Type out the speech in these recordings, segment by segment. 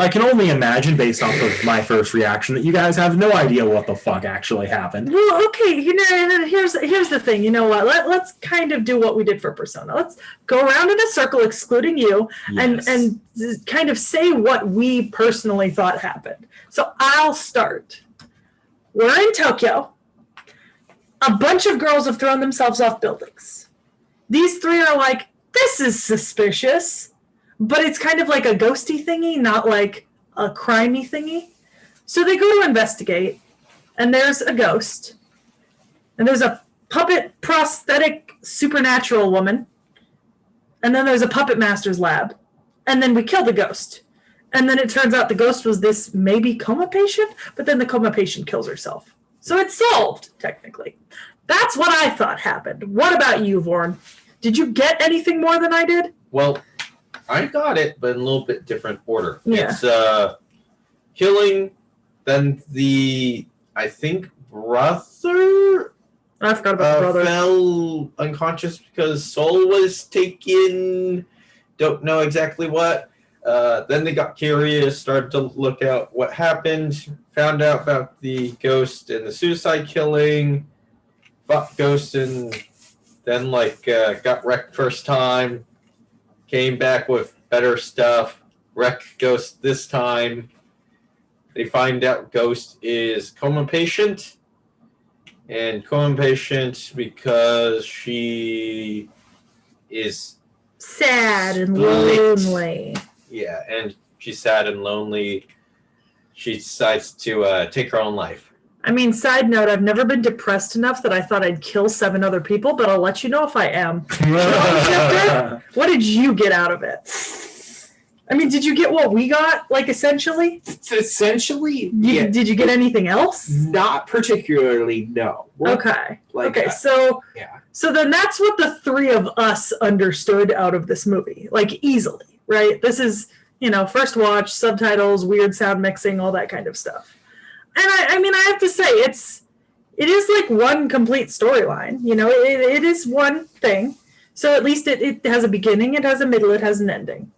I can only imagine, based off of my first reaction, that you guys have no idea what the fuck actually happened. Well, okay, here's the thing. You know what? Let's kind of do what we did for Persona. Let's go around in a circle, excluding you, Yes. and kind of say what we personally thought happened. So I'll start. We're in Tokyo. A bunch of girls have thrown themselves off buildings. These three are like, this is suspicious, but it's kind of like a ghosty thingy, not like a crimey thingy. So they go to investigate, and there's a ghost, and there's a puppet prosthetic supernatural woman, and then there's a puppet master's lab, and then we kill the ghost. And then it turns out the ghost was this maybe coma patient, but then the coma patient kills herself. So it's solved, technically. That's what I thought happened. What about you, Vorn? Did you get anything more than I did? Well, I got it, but in a little bit different order. Yeah. It's killing, then I think, brother I forgot about the brother. fell unconscious because soul was taken. Don't know exactly what. Then they got curious, started to look out what happened, found out about the ghost and the suicide killing, fought ghost, and then got wrecked first time, came back with better stuff, wrecked ghost this time. They find out ghost is coma patient, and coma patient because she is Sad and split. lonely. Yeah, and she's sad and lonely. She decides to take her own life. I mean, side note, I've never been depressed enough that I thought I'd kill 7 other people, but I'll let you know if I am. What did you get out of it? I mean, did you get what we got, essentially? Essentially, yeah. Did you get anything else? Not particularly, no. Okay. So then that's what the 3 of us understood out of this movie, easily, right? This is, first watch, subtitles, weird sound mixing, all that kind of stuff. And I mean, I have to say, it is one complete storyline. It is one thing. So at least it has a beginning, it has a middle, it has an ending.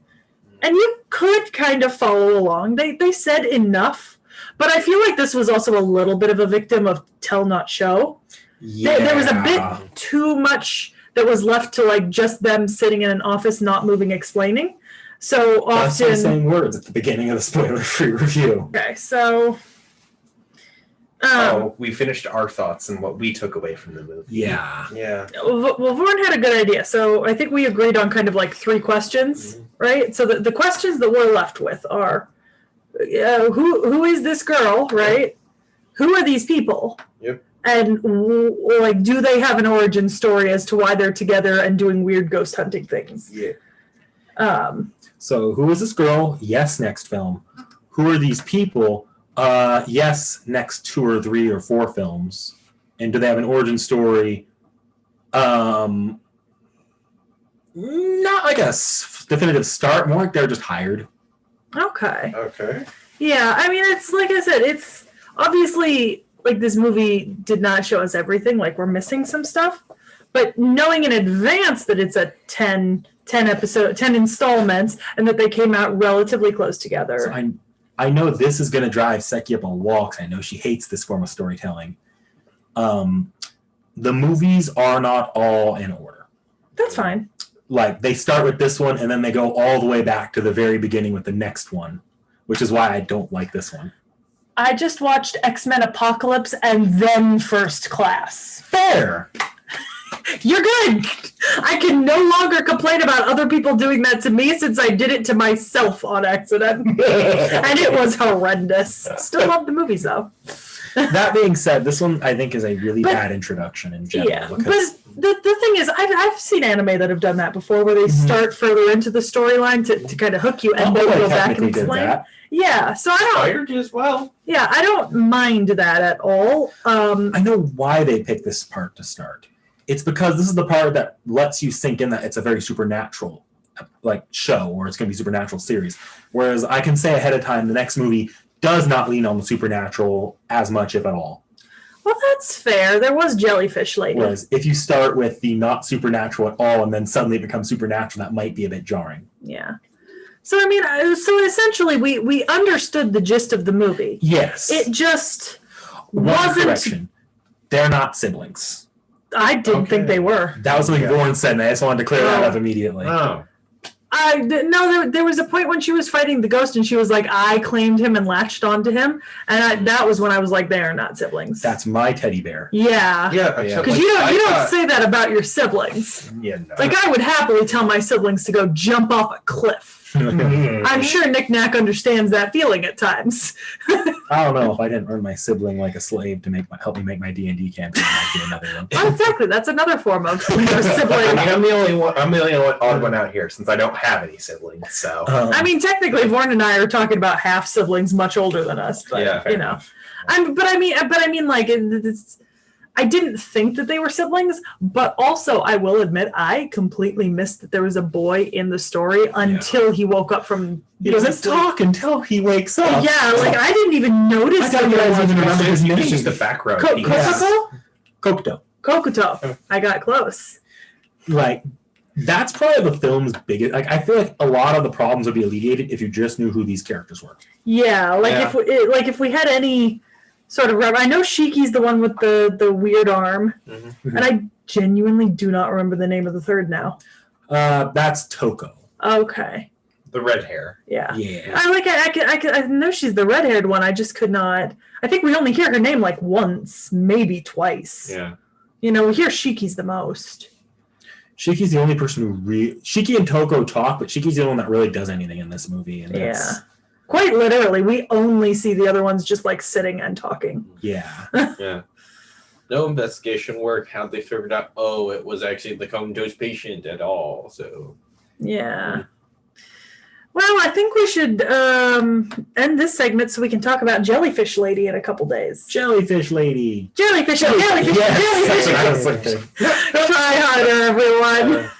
And you could kind of follow along. They said enough, but I feel like this was also a little bit of a victim of tell not show. Yeah. There was a bit too much that was left to just them sitting in an office, not moving, explaining. So That's often saying words at the beginning of the spoiler-free review. Okay, so we finished our thoughts and what we took away from the movie. Yeah. well, Vorn had a good idea. So I think we agreed on kind of 3 questions, right? So the questions that we're left with are, who is this girl, right? Who are these people? Yep. And do they have an origin story as to why they're together and doing weird ghost hunting things? Yeah. So who is this girl? Yes, next film. Who are these people? Yes, next 2 or 3 or 4 films. And do they have an origin story? Not like a definitive start, more like they're just hired. Okay. Okay. Yeah, I mean, it's like I said, it's obviously this movie did not show us everything. We're missing some stuff, but knowing in advance that it's a 10 installments and that they came out relatively close together. So I know this is going to drive Seki up a wall because I know she hates this form of storytelling. The movies are not all in order. That's fine. They start with this one and then they go all the way back to the very beginning with the next one, which is why I don't like this one. I just watched X-Men Apocalypse and then First Class. Fair. You're good. I can no longer complain about other people doing that to me since I did it to myself on accident. And it was horrendous. Still love the movies, though. That being said, this one I think is a really bad introduction in general. Yeah, but the thing is, I've seen anime that have done that before, where they start further into the storyline to kind of hook you and then go back and explain. Yeah, so I don't. Fired as well. Yeah, I don't mind that at all. I know why they picked this part to start. It's because this is the part that lets you sink in that it's a very supernatural show, or it's going to be a supernatural series. Whereas I can say ahead of time the next movie does not lean on the supernatural as much, if at all. Well, that's fair. There was Jellyfish Lady. Whereas if you start with the not supernatural at all and then suddenly it becomes supernatural, that might be a bit jarring. Yeah. So I mean, so essentially, we understood the gist of the movie. Yes. It just One wasn't. correction. They're not siblings. I didn't think they were. That was something Lauren said, and I just wanted to clear that up immediately. Oh. No, there was a point when she was fighting the ghost, and she was like, "I claimed him and latched onto him," and that was when I was like, "They are not siblings." That's my teddy bear. Yeah. Yeah. Because you don't say that about your siblings. Yeah, no. Like I would happily tell my siblings to go jump off a cliff. I'm sure NikNak understands that feeling at times. I don't know if I didn't earn my sibling like a slave to help me make my D&D campaign. Might be another one. Well, exactly. That's another form of sibling. I mean, I'm the only odd one out here since I don't have any siblings. So I mean, technically, Vaughn and I are talking about half siblings, much older than us. But, Yeah, you know, but I mean, like, I didn't think that they were siblings, but also I will admit I completely missed that there was a boy in the story until he woke up from. He doesn't talk until he wakes up. Yeah, like I didn't even notice. I thought you guys even remember his name. it's just the background. piece. Kokoto? Kokoto. I got close. Like, that's probably the film's biggest. Like, I feel like a lot of the problems would be alleviated if you just knew who these characters were. Yeah, like if we had any sort of I know Shiki's the one with the weird arm, and I genuinely do not remember the name of the third now. That's Toko. Okay. The red hair. Yeah. Yeah. I know she's the red-haired one. I just could not. I think we only hear her name like once, maybe twice. Yeah. You know, we hear Shiki's the most. Shiki's the only person who Shiki and Toko talk, but Shiki's the only one that really does anything in this movie. And Yeah. Quite literally, we only see the other ones just like sitting and talking. Yeah. Yeah. No investigation work. How they figured out, it was actually the comatose patient at all. So. Yeah. Well, I think we should end this segment so we can talk about Jellyfish Lady in a couple days. Jellyfish Lady. Jellyfish. Yes, Try harder, everyone.